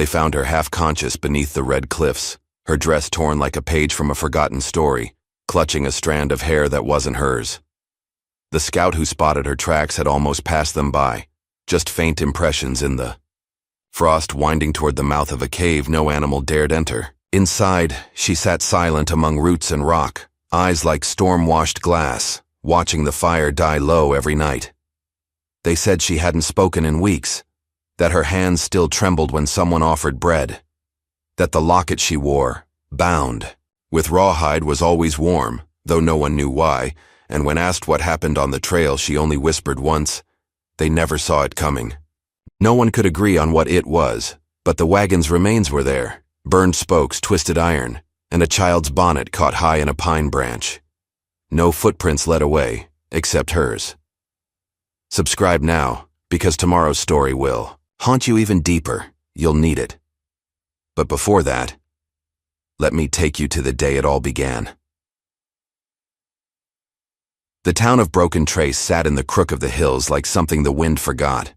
They found her half-conscious beneath the red cliffs, her dress torn like a page from a forgotten story, clutching a strand of hair that wasn't hers. The scout who spotted her tracks had almost passed them by, just faint impressions in the frost winding toward the mouth of a cave no animal dared enter. Inside, she sat silent among roots and rock, eyes like storm-washed glass, watching the fire die low every night. They said she hadn't spoken in weeks, that her hands still trembled when someone offered bread, that the locket she wore, bound with rawhide, was always warm, though no one knew why, and when asked what happened on the trail, she only whispered once, they never saw it coming. No one could agree on what it was, but the wagon's remains were there, burned spokes, twisted iron, and a child's bonnet caught high in a pine branch. No footprints led away, except hers. Subscribe now, because tomorrow's story will haunt you even deeper. You'll need it. But before that, let me take you to the day it all began. The town of Broken Trace sat in the crook of the hills like something the wind forgot.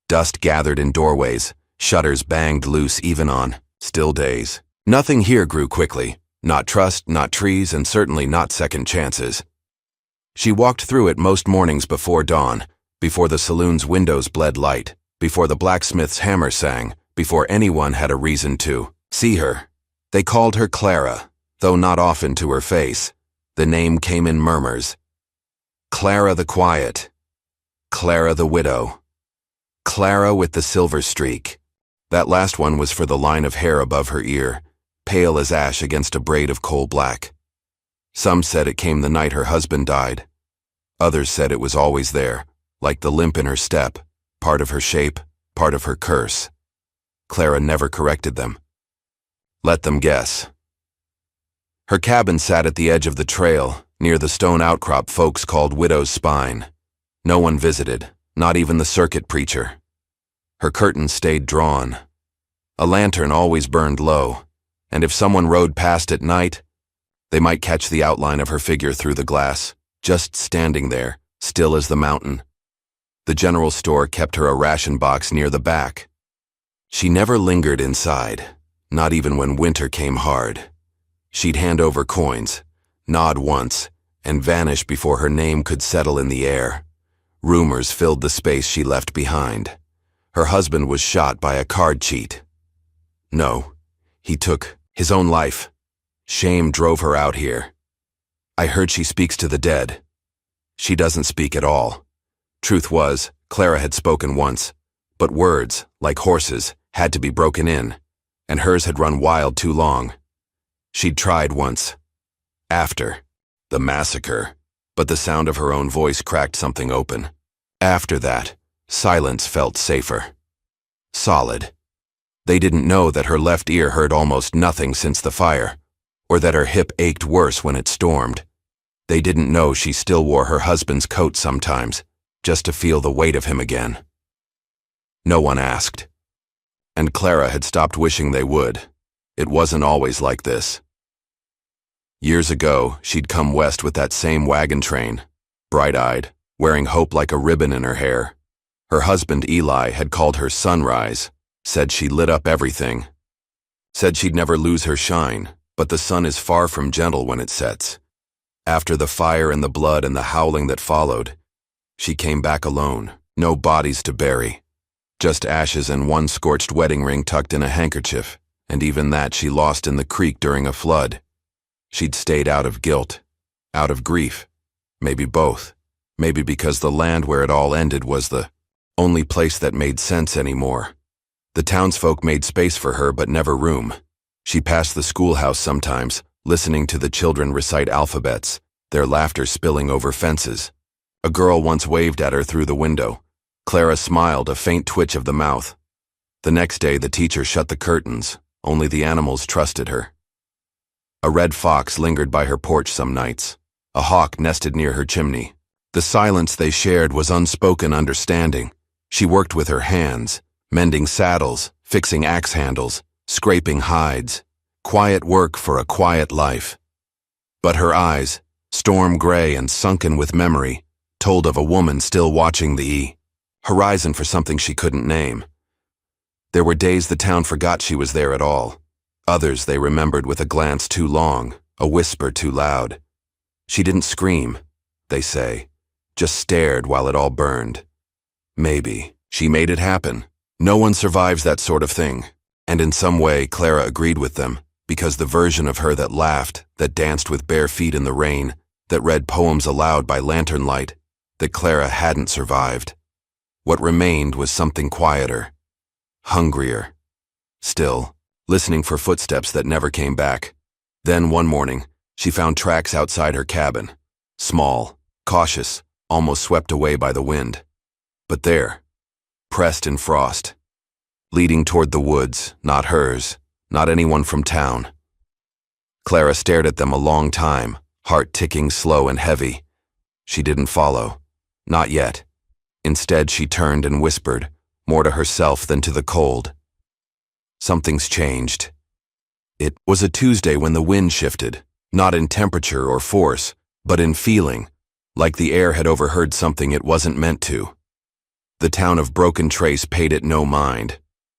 Dust gathered in doorways, shutters banged loose even on still days. Nothing here grew quickly, not trust, not trees, and certainly not second chances. She walked through it most mornings before dawn, before the saloon's windows bled light, before the blacksmith's hammer sang, before anyone had a reason to see her. They called her Clara, though not often to her face. The name came in murmurs. Clara the quiet, Clara the widow, Clara with the silver streak. That last one was for the line of hair above her ear, pale as ash against a braid of coal black. Some said it came the night her husband died. Others said it was always there, like the limp in her step, part of her shape, part of her curse. Clara never corrected them. Let them guess. Her cabin sat at the edge of the trail, near the stone outcrop folks called Widow's Spine. No one visited, not even the circuit preacher. Her curtains stayed drawn. A lantern always burned low, and if someone rode past at night, they might catch the outline of her figure through the glass, just standing there, still as the mountain. The general store kept her a ration box near the back. She never lingered inside, not even when winter came hard. She'd hand over coins, nod once, and vanish before her name could settle in the air. Rumors filled the space she left behind. Her husband was shot by a card cheat. No, he took his own life. Shame drove her out here. I heard she speaks to the dead. She doesn't speak at all. Truth was, Clara had spoken once, but words, like horses, had to be broken in, and hers had run wild too long. She'd tried once. After the massacre, but the sound of her own voice cracked something open. After that, silence felt safer. Solid. They didn't know that her left ear heard almost nothing since the fire, or that her hip ached worse when it stormed. They didn't know she still wore her husband's coat sometimes, just to feel the weight of him again. No one asked. And Clara had stopped wishing they would. It wasn't always like this. Years ago, she'd come west with that same wagon train, bright-eyed, wearing hope like a ribbon in her hair. Her husband, Eli, had called her Sunrise, said she lit up everything. Said she'd never lose her shine, but the sun is far from gentle when it sets. After the fire and the blood and the howling that followed, she came back alone, no bodies to bury. Just ashes and one scorched wedding ring tucked in a handkerchief, and even that she lost in the creek during a flood. She'd stayed out of guilt, out of grief, maybe both, maybe because the land where it all ended was the only place that made sense anymore. The townsfolk made space for her but never room. She passed the schoolhouse sometimes, listening to the children recite alphabets, their laughter spilling over fences. A girl once waved at her through the window. Clara smiled, a faint twitch of the mouth. The next day the teacher shut the curtains. Only the animals trusted her. A red fox lingered by her porch some nights. A hawk nested near her chimney. The silence they shared was unspoken understanding. She worked with her hands, mending saddles, fixing axe handles, scraping hides. Quiet work for a quiet life. But her eyes, storm gray and sunken with memory, told of a woman still watching the horizon for something she couldn't name. There were days the town forgot she was there at all. Others they remembered with a glance too long, a whisper too loud. She didn't scream, they say, just stared while it all burned. Maybe she made it happen. No one survives that sort of thing. And in some way, Clara agreed with them, because the version of her that laughed, that danced with bare feet in the rain, that read poems aloud by lantern light, that Clara hadn't survived. What remained was something quieter, hungrier, still, listening for footsteps that never came back. Then one morning, she found tracks outside her cabin, small, cautious, almost swept away by the wind. But there, pressed in frost, leading toward the woods, not hers, not anyone from town. Clara stared at them a long time, heart ticking slow and heavy. She didn't follow, not yet. Instead, she turned and whispered, more to herself than to the cold. Something's changed. It was a Tuesday when the wind shifted, not in temperature or force, but in feeling, like the air had overheard something it wasn't meant to. The town of Broken Trace paid it no mind.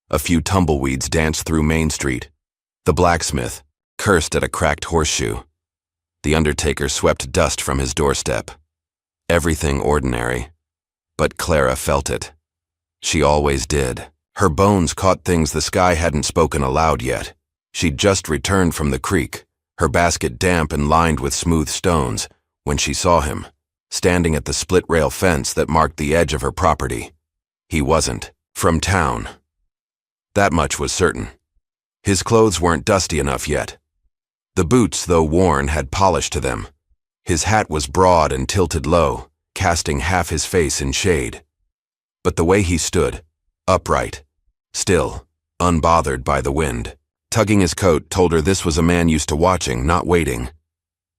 A few tumbleweeds danced through Main Street. The blacksmith cursed at a cracked horseshoe. The undertaker swept dust from his doorstep. Everything ordinary. But Clara felt it. She always did. Her bones caught things the sky hadn't spoken aloud yet. She'd just returned from the creek, her basket damp and lined with smooth stones, when she saw him, standing at the split-rail fence that marked the edge of her property. He wasn't from town. That much was certain. His clothes weren't dusty enough yet. The boots, though worn, had polish to them. His hat was broad and tilted low, casting half his face in shade. But the way he stood, upright, still, unbothered by the wind, tugging his coat, told her this was a man used to watching, not waiting.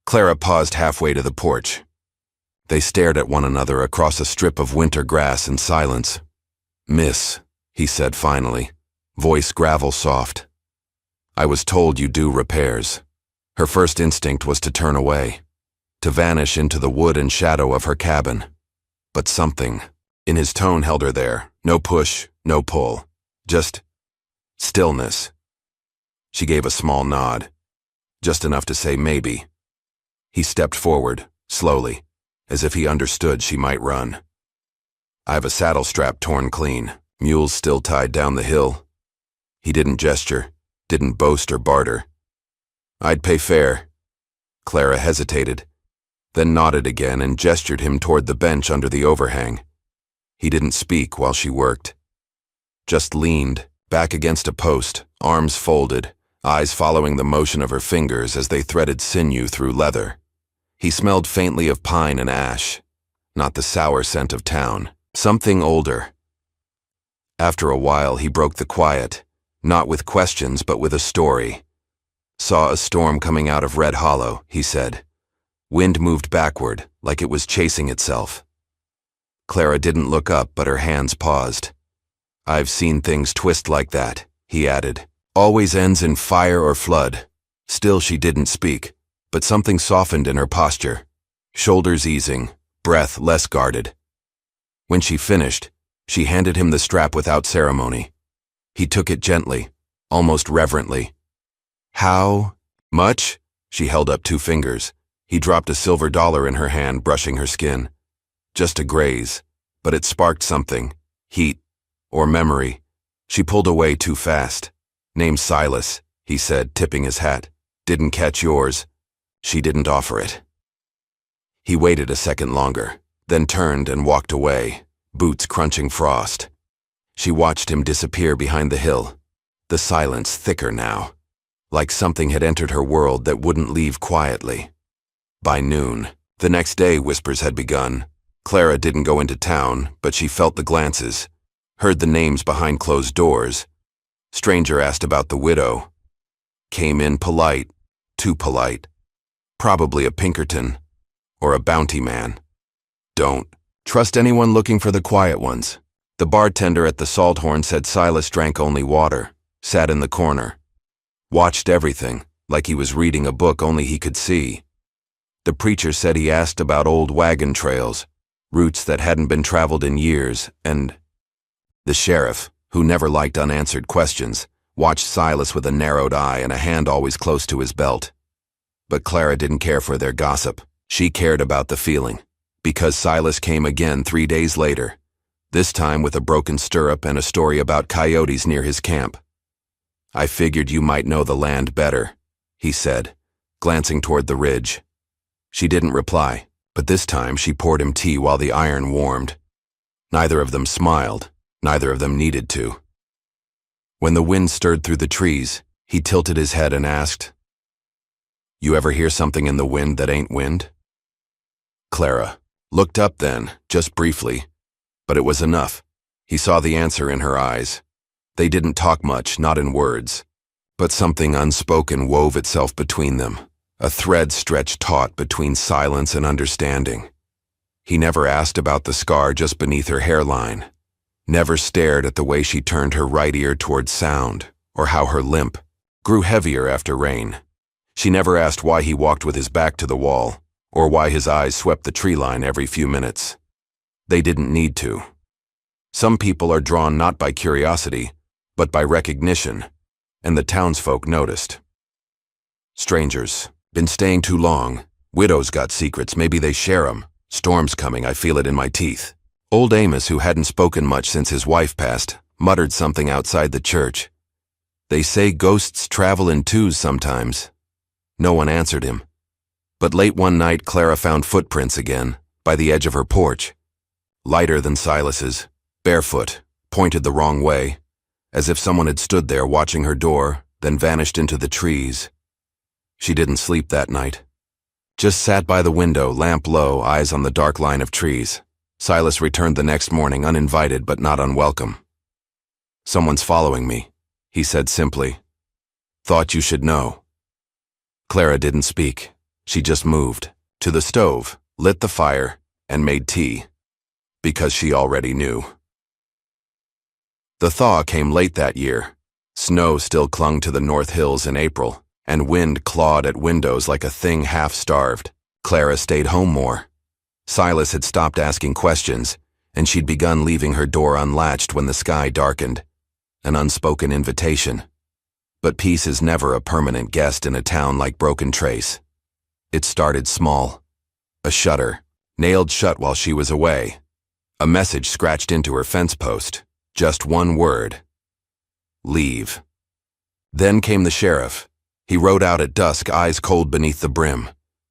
Clara paused halfway to the porch. They stared at one another across a strip of winter grass in silence. "Miss," he said finally, voice gravel soft. "I was told you do repairs." Her first instinct was to turn away, to vanish into the wood and shadow of her cabin. But something in his tone held her there, no push, no pull, just stillness. She gave a small nod, just enough to say maybe. He stepped forward, slowly, as if he understood she might run. "I've a saddle strap torn clean, mules still tied down the hill." He didn't gesture, didn't boast or barter. "I'd pay fair." Clara hesitated, then nodded again and gestured him toward the bench under the overhang. He didn't speak while she worked. Just leaned, back against a post, arms folded, eyes following the motion of her fingers as they threaded sinew through leather. He smelled faintly of pine and ash, not the sour scent of town, something older. After a while, he broke the quiet, not with questions but with a story. "Saw a storm coming out of Red Hollow," he said. Wind moved backward, like it was chasing itself. Clara didn't look up, but her hands paused. "I've seen things twist like that," he added. "Always ends in fire or flood." Still she didn't speak, but something softened in her posture, shoulders easing, breath less guarded. When she finished, she handed him the strap without ceremony. He took it gently, almost reverently. "How much?" She held up 2 fingers. He dropped a silver dollar in her hand, brushing her skin. Just a graze, but it sparked something, heat, or memory. She pulled away too fast. "Name's Silas," he said, tipping his hat. "Didn't catch yours." She didn't offer it. He waited a second longer, then turned and walked away, boots crunching frost. She watched him disappear behind the hill, the silence thicker now, like something had entered her world that wouldn't leave quietly. By noon, the next day, whispers had begun. Clara didn't go into town, but she felt the glances, heard the names behind closed doors. Stranger asked about the widow. Came in polite, too polite. Probably a Pinkerton, or a bounty man. Don't trust anyone looking for the quiet ones. The bartender at the Salt Horn said Silas drank only water, sat in the corner, watched everything, like he was reading a book only he could see. The preacher said he asked about old wagon trails, routes that hadn't been traveled in years, and the sheriff, who never liked unanswered questions, watched Silas with a narrowed eye and a hand always close to his belt. But Clara didn't care for their gossip. She cared about the feeling, because Silas came again 3 days later, this time with a broken stirrup and a story about coyotes near his camp. "I figured you might know the land better," he said, glancing toward the ridge. She didn't reply, but this time she poured him tea while the iron warmed. Neither of them smiled, neither of them needed to. When the wind stirred through the trees, he tilted his head and asked, "You ever hear something in the wind that ain't wind?" Clara looked up then, just briefly, but it was enough. He saw the answer in her eyes. They didn't talk much, not in words, but something unspoken wove itself between them, a thread stretched taut between silence and understanding. He never asked about the scar just beneath her hairline, never stared at the way she turned her right ear toward sound, or how her limp grew heavier after rain. She never asked why he walked with his back to the wall, or why his eyes swept the tree line every few minutes. They didn't need to. Some people are drawn not by curiosity, but by recognition, and the townsfolk noticed. Strangers, been staying too long. Widows got secrets, maybe they share 'em. Storm's coming, I feel it in my teeth. Old Amos, who hadn't spoken much since his wife passed, muttered something outside the church. They say ghosts travel in twos sometimes. No one answered him. But late one night, Clara found footprints again, by the edge of her porch. Lighter than Silas's, barefoot, pointed the wrong way, as if someone had stood there watching her door, then vanished into the trees. She didn't sleep that night. Just sat by the window, lamp low, eyes on the dark line of trees. Silas returned the next morning, uninvited but not unwelcome. "Someone's following me," he said simply. "Thought you should know." Clara didn't speak. She just moved to the stove, lit the fire, and made tea, because she already knew. The thaw came late that year. Snow still clung to the North Hills in April, and wind clawed at windows like a thing half-starved. Clara stayed home more. Silas had stopped asking questions, and she'd begun leaving her door unlatched when the sky darkened, an unspoken invitation. But peace is never a permanent guest in a town like Broken Trace. It started small. A shutter, nailed shut while she was away. A message scratched into her fence post. Just one word. Leave. Then came the sheriff. He rode out at dusk, eyes cold beneath the brim.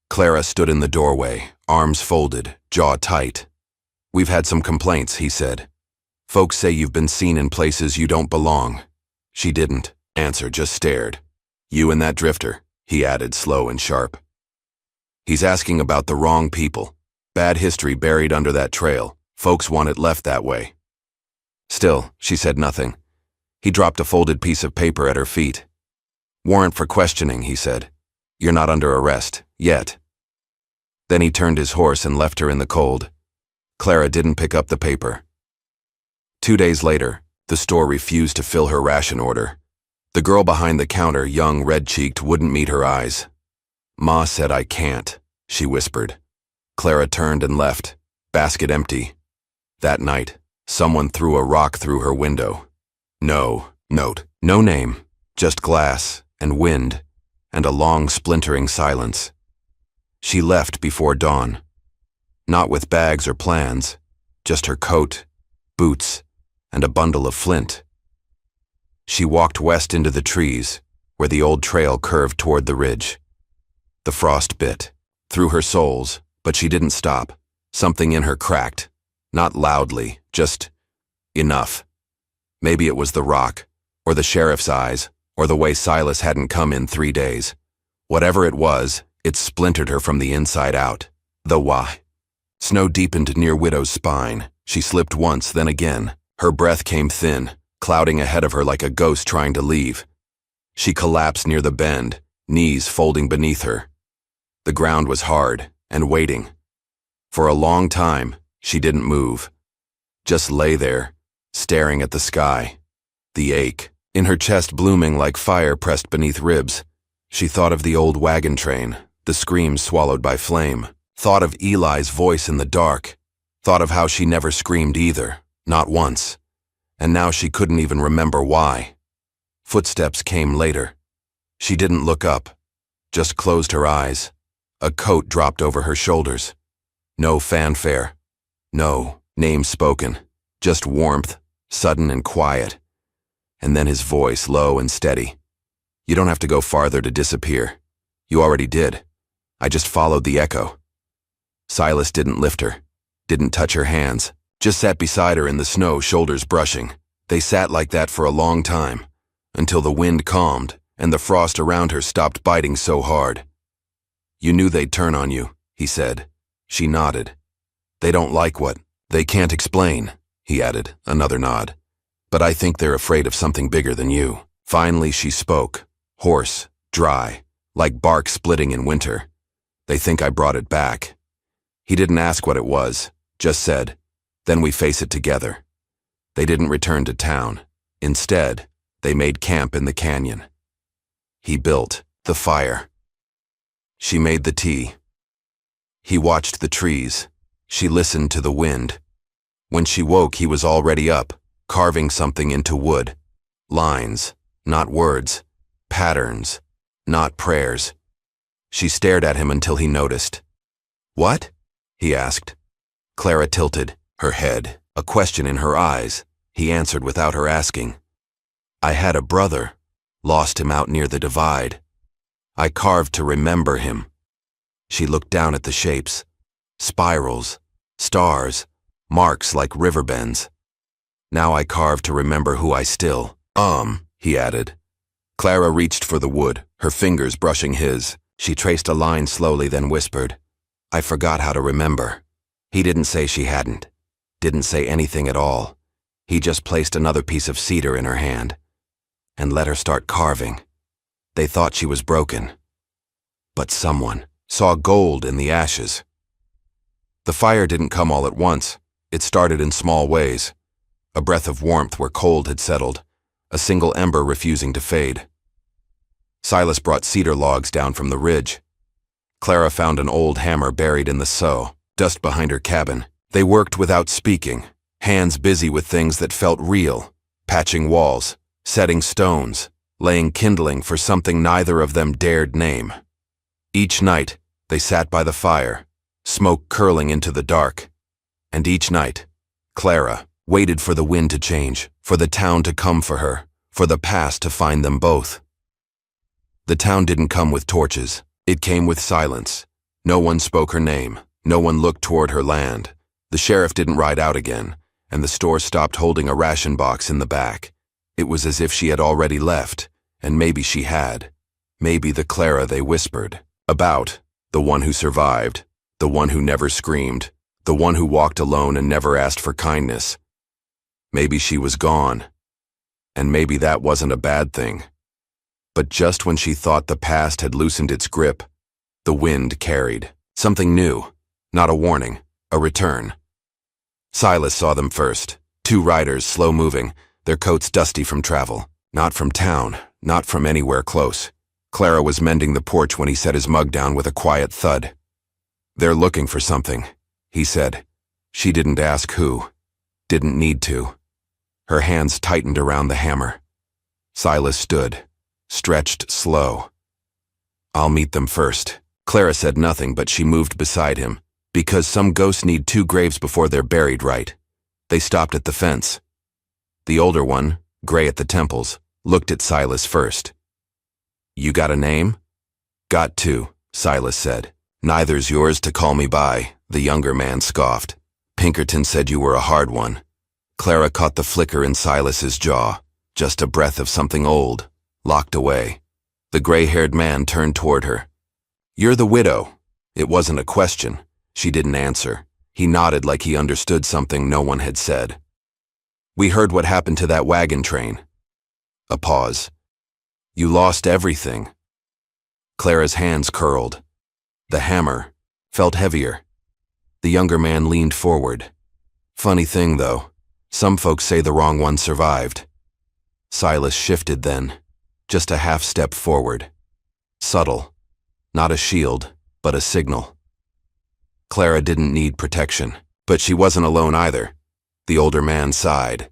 Clara stood in the doorway, arms folded, jaw tight. "We've had some complaints," he said. "Folks say you've been seen in places you don't belong." She didn't answer, just stared. "You and that drifter," he added, slow and sharp. "He's asking about the wrong people. Bad history buried under that trail. Folks want it left that way." Still, she said nothing. He dropped a folded piece of paper at her feet. "Warrant for questioning," he said. "You're not under arrest, yet." Then he turned his horse and left her in the cold. Clara didn't pick up the paper. 2 days later, the store refused to fill her ration order. The girl behind the counter, young, red-cheeked, wouldn't meet her eyes. "Ma said I can't," she whispered. Clara turned and left, basket empty. That night, someone threw a rock through her window. No note, no name, just glass and wind and a long splintering silence. She left before dawn. Not with bags or plans, just her coat, boots, and a bundle of flint. She walked west into the trees, where the old trail curved toward the ridge. The frost bit through her soles, but she didn't stop. Something in her cracked, not loudly, just enough. Maybe it was the rock, or the sheriff's eyes, or the way Silas hadn't come in 3 days. Whatever it was, it splintered her from the inside out. The why. Snow deepened near Widow's spine. She slipped once, then again. Her breath came thin, clouding ahead of her like a ghost trying to leave. She collapsed near the bend, knees folding beneath her. The ground was hard and waiting. For a long time, she didn't move. Just lay there, staring at the sky. The ache in her chest blooming like fire pressed beneath ribs. She thought of the old wagon train, the screams swallowed by flame. Thought of Eli's voice in the dark. Thought of how she never screamed either, not once. and now she couldn't even remember why. Footsteps came later. She didn't look up, just closed her eyes. A coat dropped over her shoulders. No fanfare. No name spoken. Just warmth, sudden and quiet. And then his voice, low and steady. You don't have to go farther to disappear. You already did. I just followed the echo. Silas didn't lift her, didn't touch her hands, just sat beside her in the snow, shoulders brushing. They sat like that for a long time, until the wind calmed and the frost around her stopped biting so hard. You knew they'd turn on you, he said. She nodded. They don't like what they can't explain, he added, another nod. But I think they're afraid of something bigger than you. Finally she spoke, hoarse, dry, like bark splitting in winter. They think I brought it back. He didn't ask what it was, just said, then we face it together. They didn't return to town. Instead, they made camp in the canyon. He built the fire. She made the tea. He watched the trees. She listened to the wind. When she woke, he was already up, carving something into wood. Lines, not words. Patterns, not prayers. She stared at him until he noticed. What? He asked. Clara tilted, her head, a question in her eyes. He answered without her asking. I had a brother, lost him out near the divide. I carved to remember him. She looked down at the shapes. Spirals, stars, marks like river bends. Now I carve to remember who I still, he added. Clara reached for the wood, her fingers brushing his. She traced a line slowly, then whispered, I forgot how to remember. He didn't say she hadn't. Didn't say anything at all. He just placed another piece of cedar in her hand and let her start carving. They thought she was broken. But someone saw gold in the ashes. The fire didn't come all at once. It started in small ways. A breath of warmth where cold had settled, a single ember refusing to fade. Silas brought cedar logs down from the ridge. Clara found an old hammer buried in the dust behind her cabin. They worked without speaking, hands busy with things that felt real, patching walls, setting stones, laying kindling for something neither of them dared name. Each night, they sat by the fire, smoke curling into the dark. And each night, Clara waited for the wind to change, for the town to come for her, for the past to find them both. The town didn't come with torches. It came with silence. No one spoke her name. No one looked toward her land. The sheriff didn't ride out again, and the store stopped holding a ration box in the back. It was as if she had already left, and maybe she had. Maybe the Clara they whispered about, the one who survived, the one who never screamed, the one who walked alone and never asked for kindness. Maybe she was gone, and maybe that wasn't a bad thing. But just when she thought the past had loosened its grip, the wind carried something new, not a warning, a return. Silas saw them first, two riders slow-moving, their coats dusty from travel, not from town, not from anywhere close. Clara was mending the porch when he set his mug down with a quiet thud. They're looking for something, he said. She didn't ask who, didn't need to. Her hands tightened around the hammer. Silas stood, stretched slow. I'll meet them first. Clara said nothing, but she moved beside him, because some ghosts need two graves before they're buried right. They stopped at the fence. The older one, gray at the temples, looked at Silas first. You got a name? Got two, Silas said. Neither's yours to call me by, the younger man scoffed. Pinkerton said you were a hard one. Clara caught the flicker in Silas's jaw, just a breath of something old, locked away. The gray-haired man turned toward her. You're the widow. It wasn't a question. She didn't answer. He nodded like he understood something no one had said. We heard what happened to that wagon train. A pause. You lost everything. Clara's hands curled. The hammer felt heavier. The younger man leaned forward. Funny thing, though. Some folks say the wrong one survived. Silas shifted then, just a half step forward. Subtle. Not a shield, but a signal. Clara didn't need protection, but she wasn't alone either. The older man sighed.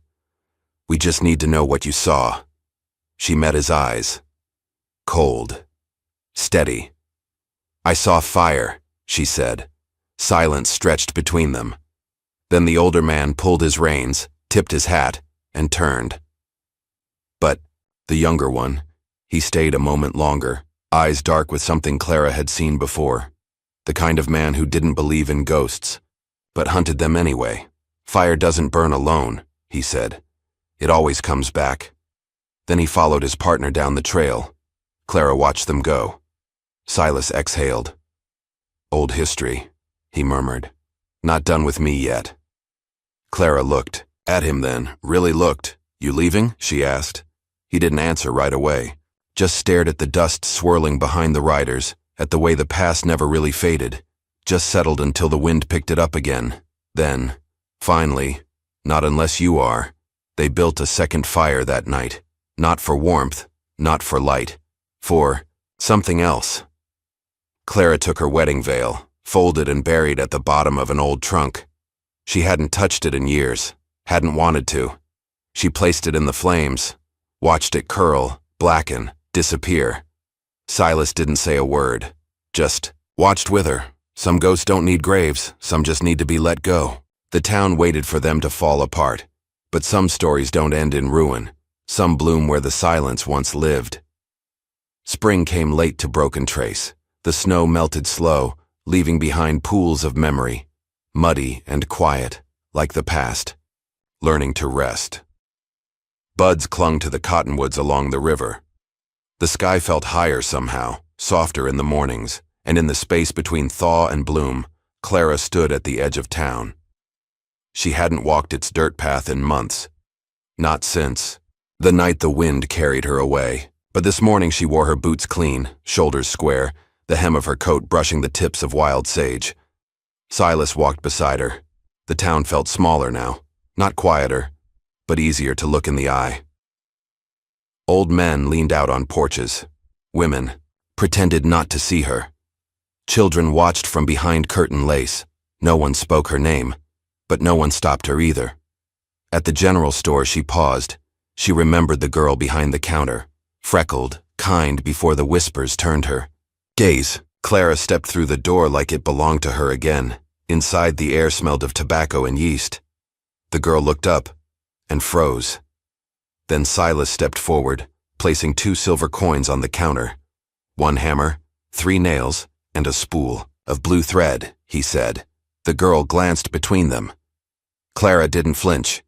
We just need to know what you saw. She met his eyes. Cold. Steady. I saw fire, she said. Silence stretched between them. Then the older man pulled his reins, tipped his hat, and turned. But the younger one, he stayed a moment longer, eyes dark with something Clara had seen before. The kind of man who didn't believe in ghosts, but hunted them anyway. Fire doesn't burn alone, he said. It always comes back. Then he followed his partner down the trail. Clara watched them go. Silas exhaled. Old history, he murmured. Not done with me yet. Clara looked at him then, really looked. You leaving? She asked. He didn't answer right away, just stared at the dust swirling behind the riders, at the way the past never really faded, just settled until the wind picked it up again. Then, finally, not unless you are, they built a second fire that night, not for warmth, not for light, for something else. Clara took her wedding veil, folded and buried at the bottom of an old trunk. She hadn't touched it in years, hadn't wanted to. She placed it in the flames, watched it curl, blacken, disappear. Silas didn't say a word, just watched with her. Some ghosts don't need graves, some just need to be let go. The town waited for them to fall apart, but some stories don't end in ruin. Some bloom where the silence once lived. Spring came late to Broken Trace. The snow melted slow, leaving behind pools of memory, muddy and quiet, like the past, learning to rest. Buds clung to the cottonwoods along the river. The sky felt higher somehow, softer in the mornings, and in the space between thaw and bloom, Clara stood at the edge of town. She hadn't walked its dirt path in months. Not since the night the wind carried her away. But this morning she wore her boots clean, shoulders square, the hem of her coat brushing the tips of wild sage. Silas walked beside her. The town felt smaller now, not quieter, but easier to look in the eye. Old men leaned out on porches. Women pretended not to see her. Children watched from behind curtain lace. No one spoke her name, but no one stopped her either. At the general store she paused. She remembered the girl behind the counter, freckled, kind before the whispers turned her gaze. Clara stepped through the door like it belonged to her again. Inside, the air smelled of tobacco and yeast. The girl looked up and froze. Then Silas stepped forward, placing 2 silver coins on the counter. 1 hammer, 3 nails, and a spool of blue thread, he said. The girl glanced between them. Clara didn't flinch.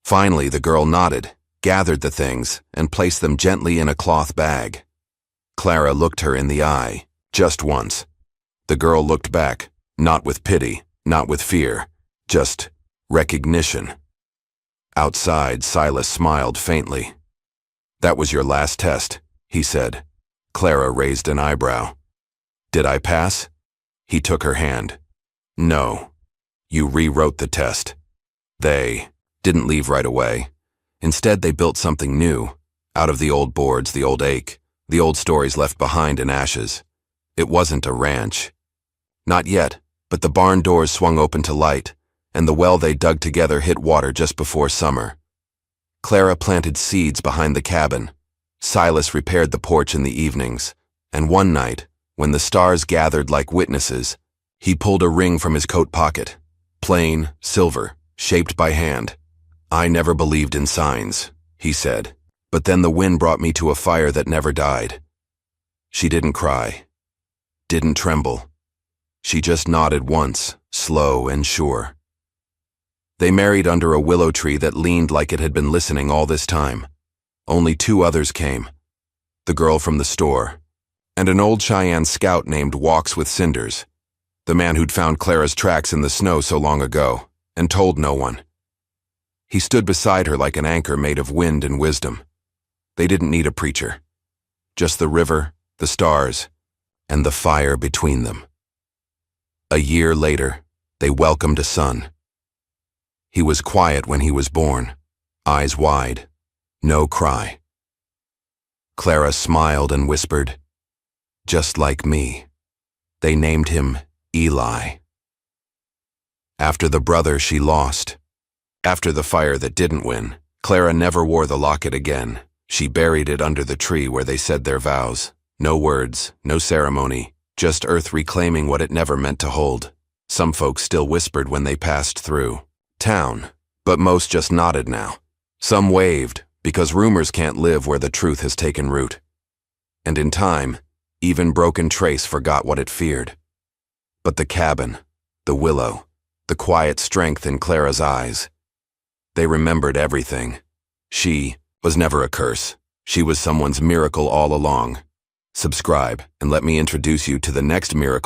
Finally, the girl nodded, gathered the things, and placed them gently in a cloth bag. Clara looked her in the eye, just once. The girl looked back, not with pity, not with fear, just recognition. Outside, Silas smiled faintly. That was your last test, he said. Clara raised an eyebrow. Did I pass? He took her hand. No. You rewrote the test. They didn't leave right away. Instead, they built something new, out of the old boards, the old ache, the old stories left behind in ashes. It wasn't a ranch. Not yet, but the barn doors swung open to light, and the well they dug together hit water just before summer. Clara planted seeds behind the cabin. Silas repaired the porch in the evenings, and one night, when the stars gathered like witnesses, he pulled a ring from his coat pocket. Plain, silver, shaped by hand. I never believed in signs, he said, but then the wind brought me to a fire that never died. She didn't cry, didn't tremble. She just nodded once, slow and sure. They married under a willow tree that leaned like it had been listening all this time. Only 2 others came, the girl from the store, and an old Cheyenne scout named Walks with Cinders, the man who'd found Clara's tracks in the snow so long ago, and told no one. He stood beside her like an anchor made of wind and wisdom. They didn't need a preacher. Just the river, the stars, and the fire between them. A year later, they welcomed a son. He was quiet when he was born, eyes wide, no cry. Clara smiled and whispered, just like me. They named him Eli. After the brother she lost, after the fire that didn't win, Clara never wore the locket again. She buried it under the tree where they said their vows. No words, no ceremony, just earth reclaiming what it never meant to hold. Some folks still whispered when they passed through town, but most just nodded now. Some waved, because rumors can't live where the truth has taken root. And in time, even Broken Trace forgot what it feared. But the cabin, the willow, the quiet strength in Clara's eyes, they remembered everything. She was never a curse. She was someone's miracle all along. Subscribe, and let me introduce you to the next miracle